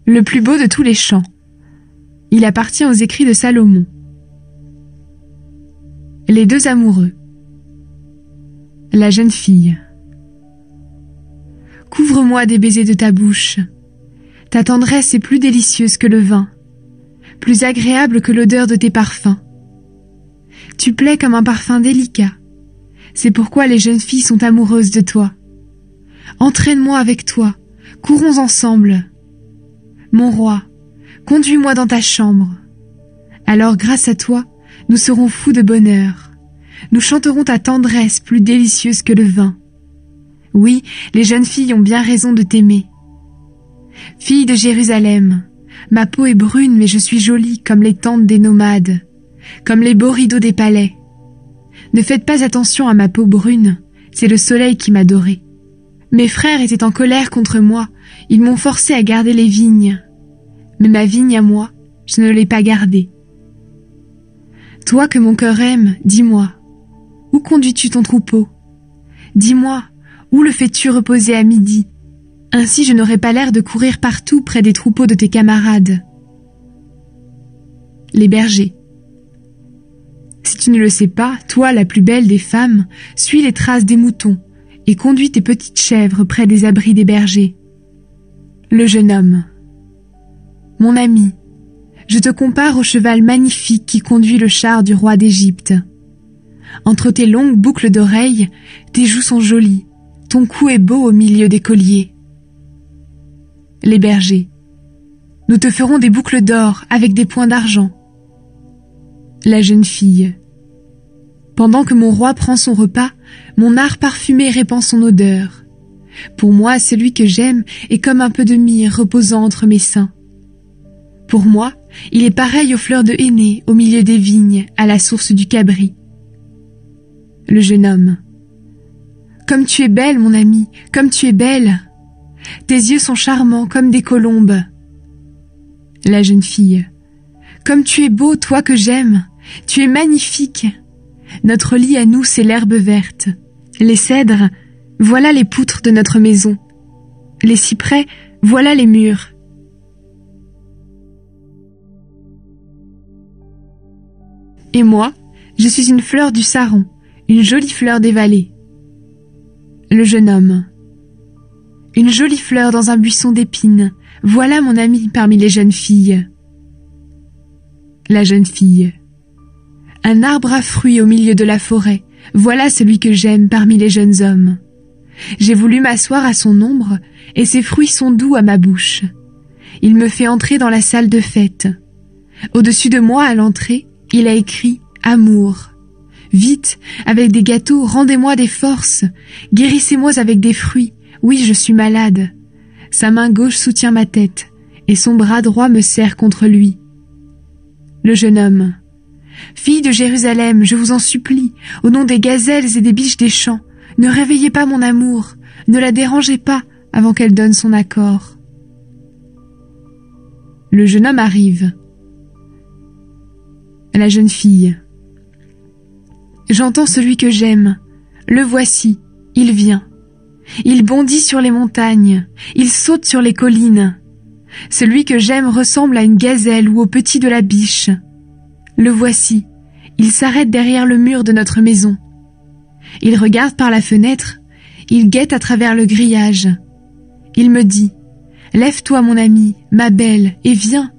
Le plus beau de tous les chants. Il appartient aux écrits de Salomon. Les deux amoureux. La jeune fille. Couvre-moi des baisers de ta bouche. Ta tendresse est plus délicieuse que le vin, plus agréable que l'odeur de tes parfums. Tu plais comme un parfum délicat. C'est pourquoi les jeunes filles sont amoureuses de toi. Entraîne-moi avec toi, courons ensemble. Mon roi, conduis-moi dans ta chambre. Alors, grâce à toi, nous serons fous de bonheur. Nous chanterons ta tendresse plus délicieuse que le vin. Oui, les jeunes filles ont bien raison de t'aimer. Fille de Jérusalem, ma peau est brune mais je suis jolie comme les tentes des nomades, comme les beaux rideaux des palais. Ne faites pas attention à ma peau brune, c'est le soleil qui m'a dorée. Mes frères étaient en colère contre moi, ils m'ont forcé à garder les vignes. Mais ma vigne à moi, je ne l'ai pas gardée. Toi que mon cœur aime, dis-moi, où conduis-tu ton troupeau? Dis-moi, où le fais-tu reposer à midi? Ainsi je n'aurai pas l'air de courir partout près des troupeaux de tes camarades. Les bergers. Si tu ne le sais pas, toi, la plus belle des femmes, suis les traces des moutons et conduis tes petites chèvres près des abris des bergers. Le jeune homme. Mon ami, je te compare au cheval magnifique qui conduit le char du roi d'Égypte. Entre tes longues boucles d'oreilles, tes joues sont jolies, ton cou est beau au milieu des colliers. Les bergers. Nous te ferons des boucles d'or avec des points d'argent. La jeune fille. Pendant que mon roi prend son repas, mon art parfumé répand son odeur. Pour moi, celui que j'aime est comme un peu de myrrhe reposant entre mes seins. Pour moi, il est pareil aux fleurs de henné au milieu des vignes, à la source du Cabri. Le jeune homme. Comme tu es belle, mon ami, comme tu es belle. Tes yeux sont charmants comme des colombes. La jeune fille. Comme tu es beau, toi que j'aime. Tu es magnifique. Notre lit à nous, c'est l'herbe verte. Les cèdres, voilà les poutres de notre maison. Les cyprès, voilà les murs. Et moi, je suis une fleur du Saron, une jolie fleur des vallées. Le jeune homme. Une jolie fleur dans un buisson d'épines, voilà mon ami parmi les jeunes filles. La jeune fille. Un arbre à fruits au milieu de la forêt, voilà celui que j'aime parmi les jeunes hommes. J'ai voulu m'asseoir à son ombre, et ses fruits sont doux à ma bouche. Il me fait entrer dans la salle de fête. Au-dessus de moi, à l'entrée, il a écrit « Amour ». Vite, avec des gâteaux, rendez-moi des forces, guérissez-moi avec des fruits, oui, je suis malade. Sa main gauche soutient ma tête, et son bras droit me serre contre lui. Le jeune homme. Fille de Jérusalem, je vous en supplie, au nom des gazelles et des biches des champs, ne réveillez pas mon amour, ne la dérangez pas avant qu'elle donne son accord. Le jeune homme arrive. La jeune fille. J'entends celui que j'aime. Le voici, il vient. Il bondit sur les montagnes, il saute sur les collines. Celui que j'aime ressemble à une gazelle ou au petit de la biche. Le voici, il s'arrête derrière le mur de notre maison. Il regarde par la fenêtre, il guette à travers le grillage. Il me dit « Lève-toi mon ami, ma belle, et viens.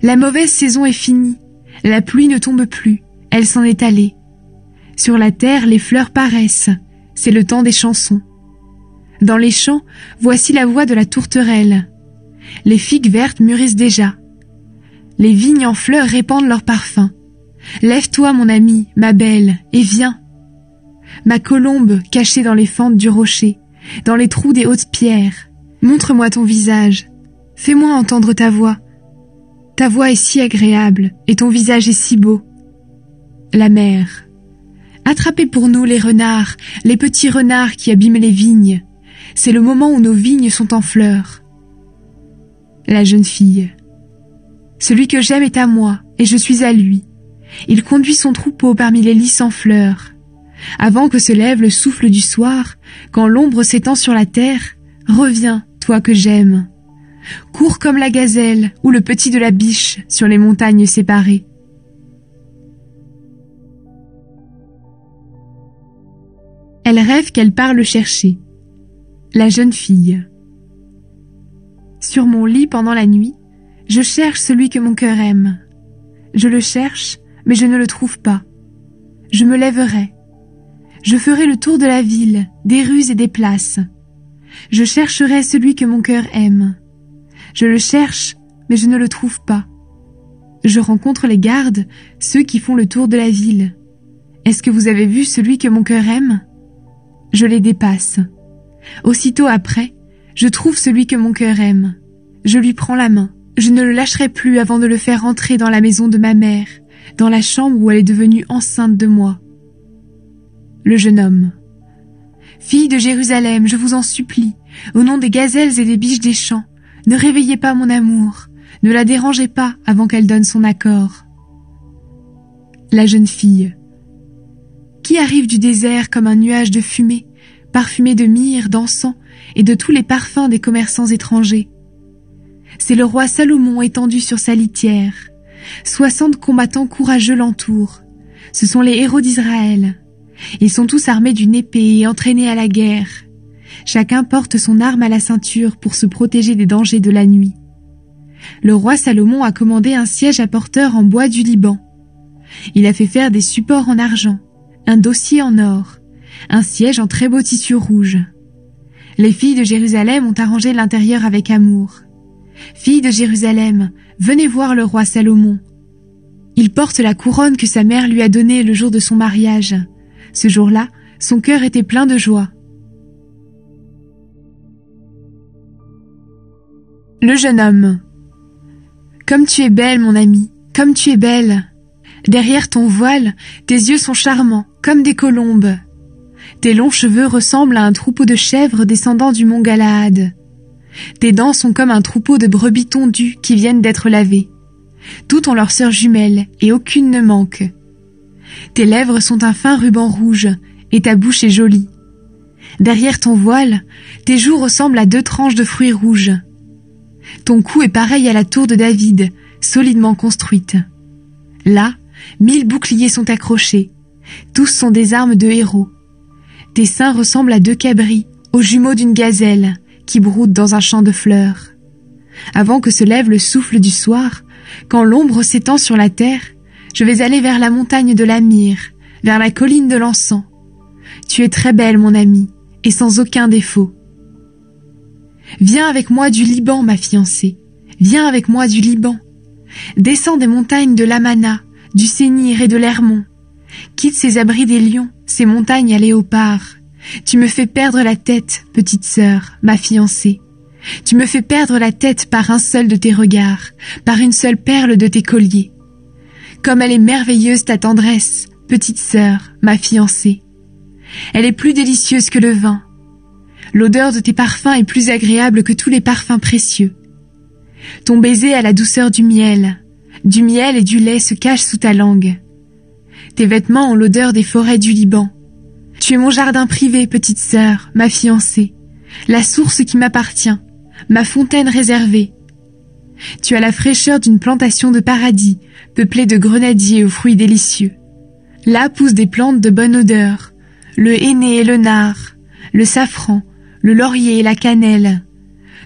La mauvaise saison est finie, la pluie ne tombe plus, elle s'en est allée. Sur la terre, les fleurs paraissent, c'est le temps des chansons. Dans les champs, voici la voix de la tourterelle. Les figues vertes mûrissent déjà. Les vignes en fleurs répandent leur parfum. Lève-toi, mon ami, ma belle, et viens. Ma colombe cachée dans les fentes du rocher, dans les trous des hautes pierres, montre-moi ton visage. Fais-moi entendre ta voix. Ta voix est si agréable, et ton visage est si beau. La mer. Attrapez pour nous les renards, les petits renards qui abîment les vignes. C'est le moment où nos vignes sont en fleurs. La jeune fille. Celui que j'aime est à moi, et je suis à lui. Il conduit son troupeau parmi les lys en fleurs. Avant que se lève le souffle du soir, quand l'ombre s'étend sur la terre, reviens, toi que j'aime. Cours comme la gazelle ou le petit de la biche sur les montagnes séparées. Elle rêve qu'elle part le chercher. La jeune fille. Sur mon lit pendant la nuit, je cherche celui que mon cœur aime. Je le cherche, mais je ne le trouve pas. Je me lèverai. Je ferai le tour de la ville, des rues et des places. Je chercherai celui que mon cœur aime. Je le cherche, mais je ne le trouve pas. Je rencontre les gardes, ceux qui font le tour de la ville. Est-ce que vous avez vu celui que mon cœur aime ? Je les dépasse. Aussitôt après, je trouve celui que mon cœur aime. Je lui prends la main. Je ne le lâcherai plus avant de le faire entrer dans la maison de ma mère, dans la chambre où elle est devenue enceinte de moi. Le jeune homme. Fille de Jérusalem, je vous en supplie, au nom des gazelles et des biches des champs, ne réveillez pas mon amour, ne la dérangez pas avant qu'elle donne son accord. La jeune fille. Qui arrive du désert comme un nuage de fumée, parfumé de myrrhe, d'encens et de tous les parfums des commerçants étrangers. C'est le roi Salomon étendu sur sa litière. 60 combattants courageux l'entourent. Ce sont les héros d'Israël. Ils sont tous armés d'une épée et entraînés à la guerre. Chacun porte son arme à la ceinture pour se protéger des dangers de la nuit. Le roi Salomon a commandé un siège à porteurs en bois du Liban. Il a fait faire des supports en argent, un dossier en or, un siège en très beau tissu rouge. Les filles de Jérusalem ont arrangé l'intérieur avec amour. Filles de Jérusalem, venez voir le roi Salomon. Il porte la couronne que sa mère lui a donnée le jour de son mariage. Ce jour-là, son cœur était plein de joie. Le jeune homme. Comme tu es belle, mon ami, comme tu es belle. Derrière ton voile, tes yeux sont charmants, comme des colombes. Tes longs cheveux ressemblent à un troupeau de chèvres descendant du mont Galaad. Tes dents sont comme un troupeau de brebis tondues qui viennent d'être lavées. Toutes ont leurs sœurs jumelles et aucune ne manque. Tes lèvres sont un fin ruban rouge et ta bouche est jolie. Derrière ton voile, tes joues ressemblent à 2 tranches de fruits rouges. Ton cou est pareil à la tour de David, solidement construite. Là, 1000 boucliers sont accrochés. Tous sont des armes de héros. Tes seins ressemblent à 2 cabris, aux jumeaux d'une gazelle, qui broutent dans un champ de fleurs. Avant que se lève le souffle du soir, quand l'ombre s'étend sur la terre, je vais aller vers la montagne de la myrrhe, vers la colline de l'encens. Tu es très belle, mon amie, et sans aucun défaut. Viens avec moi du Liban, ma fiancée. Viens avec moi du Liban. Descends des montagnes de l'Amana, du Sénir et de l'Hermon. Quitte ces abris des lions, ces montagnes à léopards. Tu me fais perdre la tête, petite sœur, ma fiancée. Tu me fais perdre la tête par un seul de tes regards, par une seule perle de tes colliers. Comme elle est merveilleuse ta tendresse, petite sœur, ma fiancée. Elle est plus délicieuse que le vin. L'odeur de tes parfums est plus agréable que tous les parfums précieux. Ton baiser a la douceur du miel et du lait se cachent sous ta langue. Tes vêtements ont l'odeur des forêts du Liban. Tu es mon jardin privé, petite sœur, ma fiancée, la source qui m'appartient, ma fontaine réservée. Tu as la fraîcheur d'une plantation de paradis, peuplée de grenadiers aux fruits délicieux. Là poussent des plantes de bonne odeur, le henné et le nard, le safran, le laurier et la cannelle,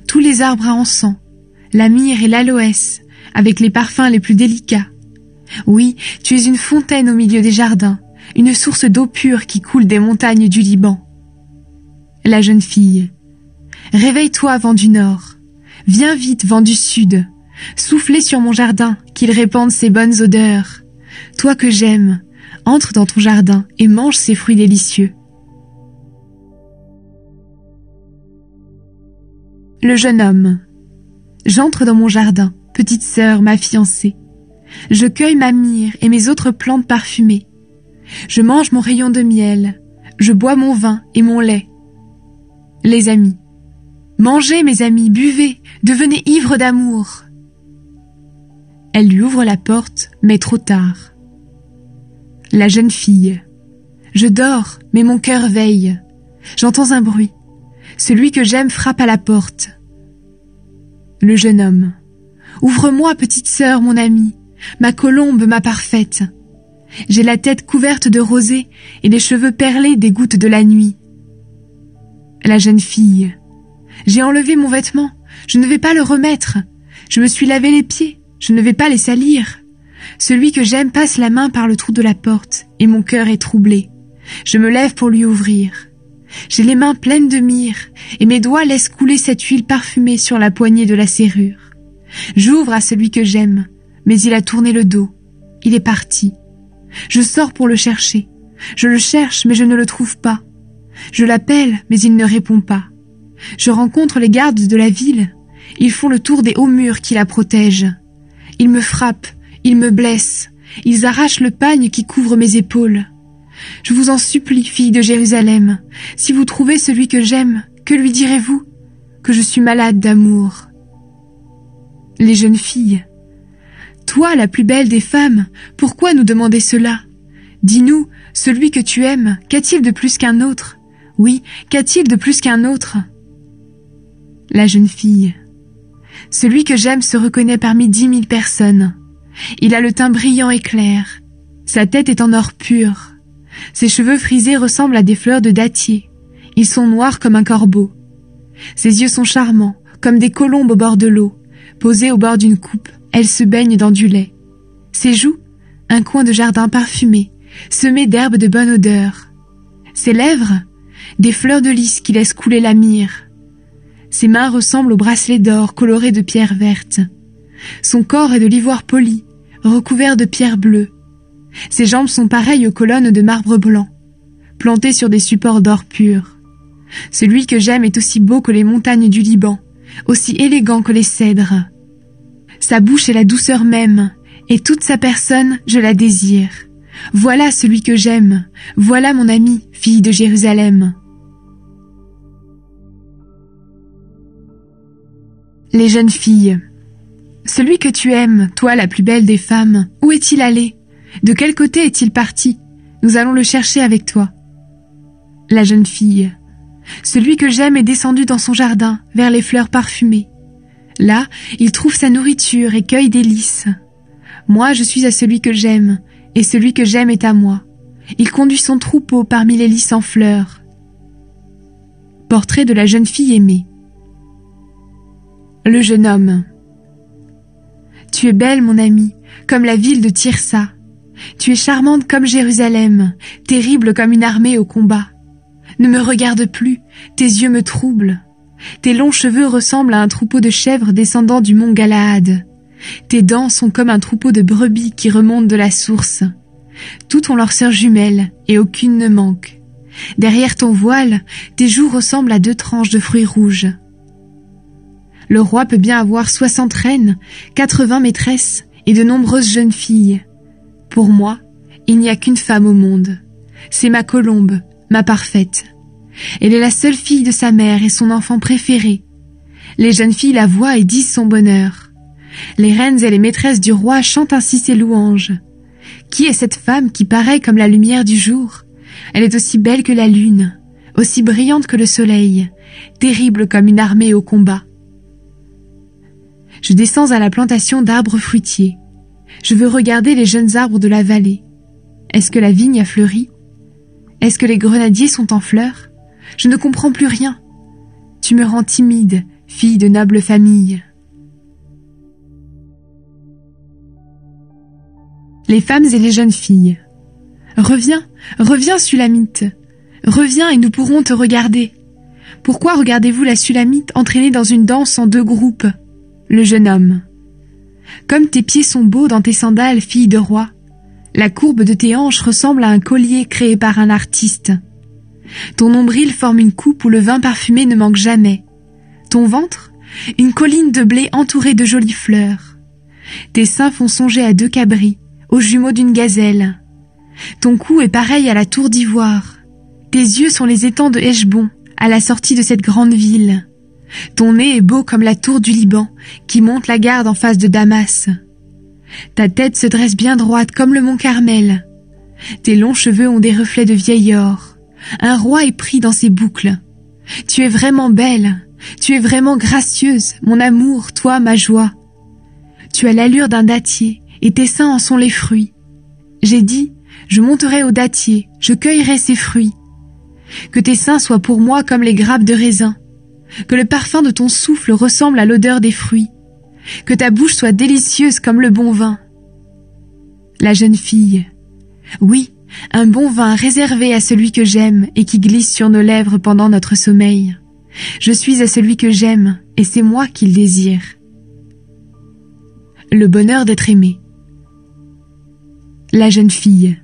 tous les arbres à encens, la myrrhe et l'aloès, avec les parfums les plus délicats. Oui, tu es une fontaine au milieu des jardins, une source d'eau pure qui coule des montagnes du Liban. La jeune fille. Réveille-toi, vent du nord. Viens vite, vent du sud. Soufflez sur mon jardin, qu'il répande ses bonnes odeurs. Toi que j'aime, entre dans ton jardin et mange ces fruits délicieux. Le jeune homme. J'entre dans mon jardin, petite sœur, ma fiancée. Je cueille ma myrrhe et mes autres plantes parfumées. Je mange mon rayon de miel. Je bois mon vin et mon lait. Les amis. Mangez, mes amis, buvez, devenez ivres d'amour. Elle lui ouvre la porte, mais trop tard. La jeune fille. Je dors, mais mon cœur veille. J'entends un bruit. Celui que j'aime frappe à la porte. Le jeune homme. Ouvre-moi, petite sœur, mon amie, ma colombe, ma parfaite. J'ai la tête couverte de rosée et les cheveux perlés des gouttes de la nuit. La jeune fille. J'ai enlevé mon vêtement, je ne vais pas le remettre. Je me suis lavé les pieds, je ne vais pas les salir. Celui que j'aime passe la main par le trou de la porte et mon cœur est troublé. Je me lève pour lui ouvrir. J'ai les mains pleines de myrrhe et mes doigts laissent couler cette huile parfumée sur la poignée de la serrure. J'ouvre à celui que j'aime, mais il a tourné le dos. Il est parti. Je sors pour le chercher. Je le cherche, mais je ne le trouve pas. Je l'appelle, mais il ne répond pas. Je rencontre les gardes de la ville. Ils font le tour des hauts murs qui la protègent. Ils me frappent, ils me blessent. Ils arrachent le pagne qui couvre mes épaules. Je vous en supplie, fille de Jérusalem, si vous trouvez celui que j'aime, que lui direz-vous? Que je suis malade d'amour. Les jeunes filles. Toi, la plus belle des femmes, pourquoi nous demander cela? Dis-nous, celui que tu aimes, qu'a-t-il de plus qu'un autre? Oui, qu'a-t-il de plus qu'un autre? La jeune fille. Celui que j'aime se reconnaît parmi 10 000 personnes. Il a le teint brillant et clair. Sa tête est en or pur. Ses cheveux frisés ressemblent à des fleurs de dattier. Ils sont noirs comme un corbeau. Ses yeux sont charmants, comme des colombes au bord de l'eau. Posées au bord d'une coupe, elles se baignent dans du lait. Ses joues, un coin de jardin parfumé, semé d'herbes de bonne odeur. Ses lèvres, des fleurs de lys qui laissent couler la myrrhe. Ses mains ressemblent aux bracelets d'or colorés de pierres vertes. Son corps est de l'ivoire poli, recouvert de pierres bleues. Ses jambes sont pareilles aux colonnes de marbre blanc, plantées sur des supports d'or pur. Celui que j'aime est aussi beau que les montagnes du Liban, aussi élégant que les cèdres. Sa bouche est la douceur même, et toute sa personne, je la désire. Voilà celui que j'aime, voilà mon ami, fille de Jérusalem. Les jeunes filles. Celui que tu aimes, toi la plus belle des femmes, où est-il allé? De quel côté est-il parti? Nous allons le chercher avec toi. La jeune fille. Celui que j'aime est descendu dans son jardin, vers les fleurs parfumées. Là, il trouve sa nourriture et cueille des lys. Moi, je suis à celui que j'aime, et celui que j'aime est à moi. Il conduit son troupeau parmi les lys en fleurs. Portrait de la jeune fille aimée. Le jeune homme. Tu es belle, mon ami, comme la ville de Tirsa. Tu es charmante comme Jérusalem, terrible comme une armée au combat. Ne me regarde plus, tes yeux me troublent. Tes longs cheveux ressemblent à un troupeau de chèvres descendant du mont Galaad. Tes dents sont comme un troupeau de brebis qui remontent de la source. Toutes ont leur sœur jumelle, et aucune ne manque. Derrière ton voile, tes joues ressemblent à 2 tranches de fruits rouges. Le roi peut bien avoir 60 reines, 80 maîtresses et de nombreuses jeunes filles. Pour moi, il n'y a qu'une femme au monde. C'est ma colombe, ma parfaite. Elle est la seule fille de sa mère et son enfant préféré. Les jeunes filles la voient et disent son bonheur. Les reines et les maîtresses du roi chantent ainsi ses louanges. Qui est cette femme qui paraît comme la lumière du jour? Elle est aussi belle que la lune, aussi brillante que le soleil, terrible comme une armée au combat. Je descends à la plantation d'arbres fruitiers. Je veux regarder les jeunes arbres de la vallée. Est-ce que la vigne a fleuri? Est-ce que les grenadiers sont en fleurs? Je ne comprends plus rien. Tu me rends timide, fille de noble famille. Les femmes et les jeunes filles. Reviens, reviens, Sulamite. Reviens et nous pourrons te regarder. Pourquoi regardez-vous la Sulamite entraînée dans une danse en 2 groupes? Le jeune homme. Comme tes pieds sont beaux dans tes sandales, fille de roi, la courbe de tes hanches ressemble à un collier créé par un artiste. Ton nombril forme une coupe où le vin parfumé ne manque jamais. Ton ventre, une colline de blé entourée de jolies fleurs. Tes seins font songer à 2 cabris, aux jumeaux d'une gazelle. Ton cou est pareil à la tour d'ivoire. Tes yeux sont les étangs de Heshbon, à la sortie de cette grande ville. Ton nez est beau comme la tour du Liban, qui monte la garde en face de Damas. Ta tête se dresse bien droite comme le mont Carmel. Tes longs cheveux ont des reflets de vieil or. Un roi est pris dans ses boucles. Tu es vraiment belle. Tu es vraiment gracieuse, mon amour, toi, ma joie. Tu as l'allure d'un dattier, et tes seins en sont les fruits. J'ai dit, je monterai au dattier, je cueillerai ses fruits. Que tes seins soient pour moi comme les grappes de raisin, que le parfum de ton souffle ressemble à l'odeur des fruits, que ta bouche soit délicieuse comme le bon vin. La jeune fille. Oui, un bon vin réservé à celui que j'aime et qui glisse sur nos lèvres pendant notre sommeil. Je suis à celui que j'aime et c'est moi qui le désire. Le bonheur d'être aimé. La jeune fille.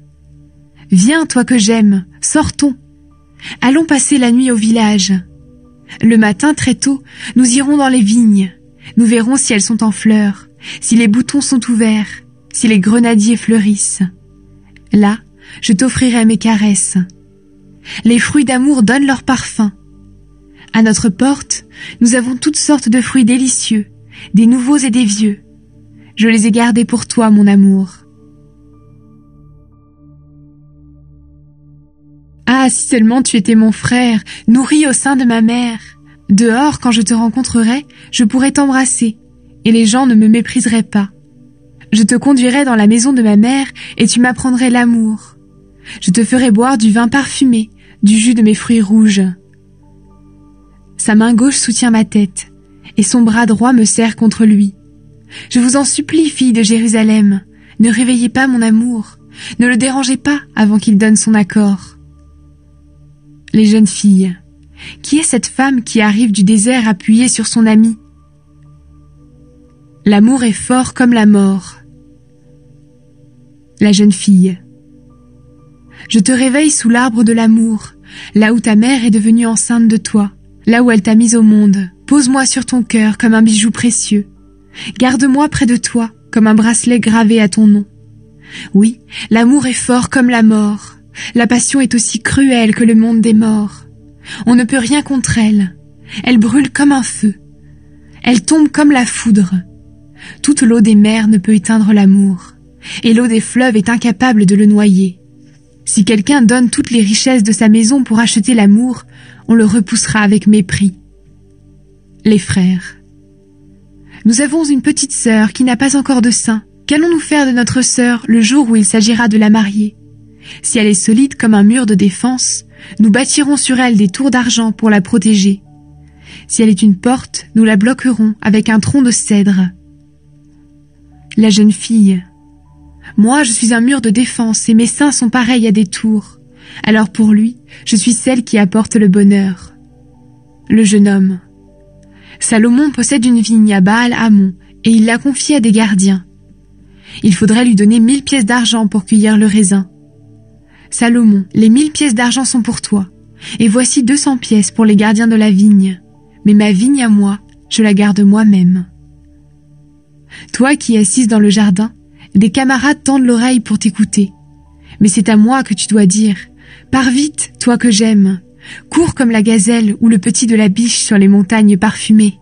Viens, toi que j'aime, sortons. Allons passer la nuit au village. Le matin, très tôt, nous irons dans les vignes. Nous verrons si elles sont en fleurs, si les boutons sont ouverts, si les grenadiers fleurissent. Là, je t'offrirai mes caresses. Les fruits d'amour donnent leur parfum. À notre porte, nous avons toutes sortes de fruits délicieux, des nouveaux et des vieux. Je les ai gardés pour toi, mon amour. Ah, si seulement tu étais mon frère, nourri au sein de ma mère. Dehors, quand je te rencontrerai, je pourrais t'embrasser, et les gens ne me mépriseraient pas. Je te conduirais dans la maison de ma mère, et tu m'apprendrais l'amour. Je te ferais boire du vin parfumé, du jus de mes fruits rouges. Sa main gauche soutient ma tête, et son bras droit me serre contre lui. Je vous en supplie, filles de Jérusalem, ne réveillez pas mon amour, ne le dérangez pas avant qu'il donne son accord. Les jeunes filles. Qui est cette femme qui arrive du désert appuyée sur son ami? L'amour est fort comme la mort. La jeune fille. Je te réveille sous l'arbre de l'amour, là où ta mère est devenue enceinte de toi, là où elle t'a mise au monde. Pose-moi sur ton cœur comme un bijou précieux. Garde-moi près de toi comme un bracelet gravé à ton nom. Oui, l'amour est fort comme la mort. La passion est aussi cruelle que le monde des morts. On ne peut rien contre elle. Elle brûle comme un feu. Elle tombe comme la foudre. Toute l'eau des mers ne peut éteindre l'amour, et l'eau des fleuves est incapable de le noyer. Si quelqu'un donne toutes les richesses de sa maison pour acheter l'amour, on le repoussera avec mépris. Les frères. Nous avons une petite sœur qui n'a pas encore de sein. Qu'allons-nous faire de notre sœur le jour où il s'agira de la marier? Si elle est solide comme un mur de défense, nous bâtirons sur elle des tours d'argent pour la protéger. Si elle est une porte, nous la bloquerons avec un tronc de cèdre. La jeune fille. Moi, je suis un mur de défense et mes seins sont pareils à des tours. Alors pour lui, je suis celle qui apporte le bonheur. Le jeune homme. Salomon possède une vigne à Baal-Hamon et il l'a confiée à des gardiens. Il faudrait lui donner 1000 pièces d'argent pour cueillir le raisin. Salomon, les 1000 pièces d'argent sont pour toi, et voici 200 pièces pour les gardiens de la vigne. Mais ma vigne à moi, je la garde moi-même. Toi qui es assise dans le jardin, des camarades tendent l'oreille pour t'écouter. Mais c'est à moi que tu dois dire, pars vite, toi que j'aime, cours comme la gazelle ou le petit de la biche sur les montagnes parfumées.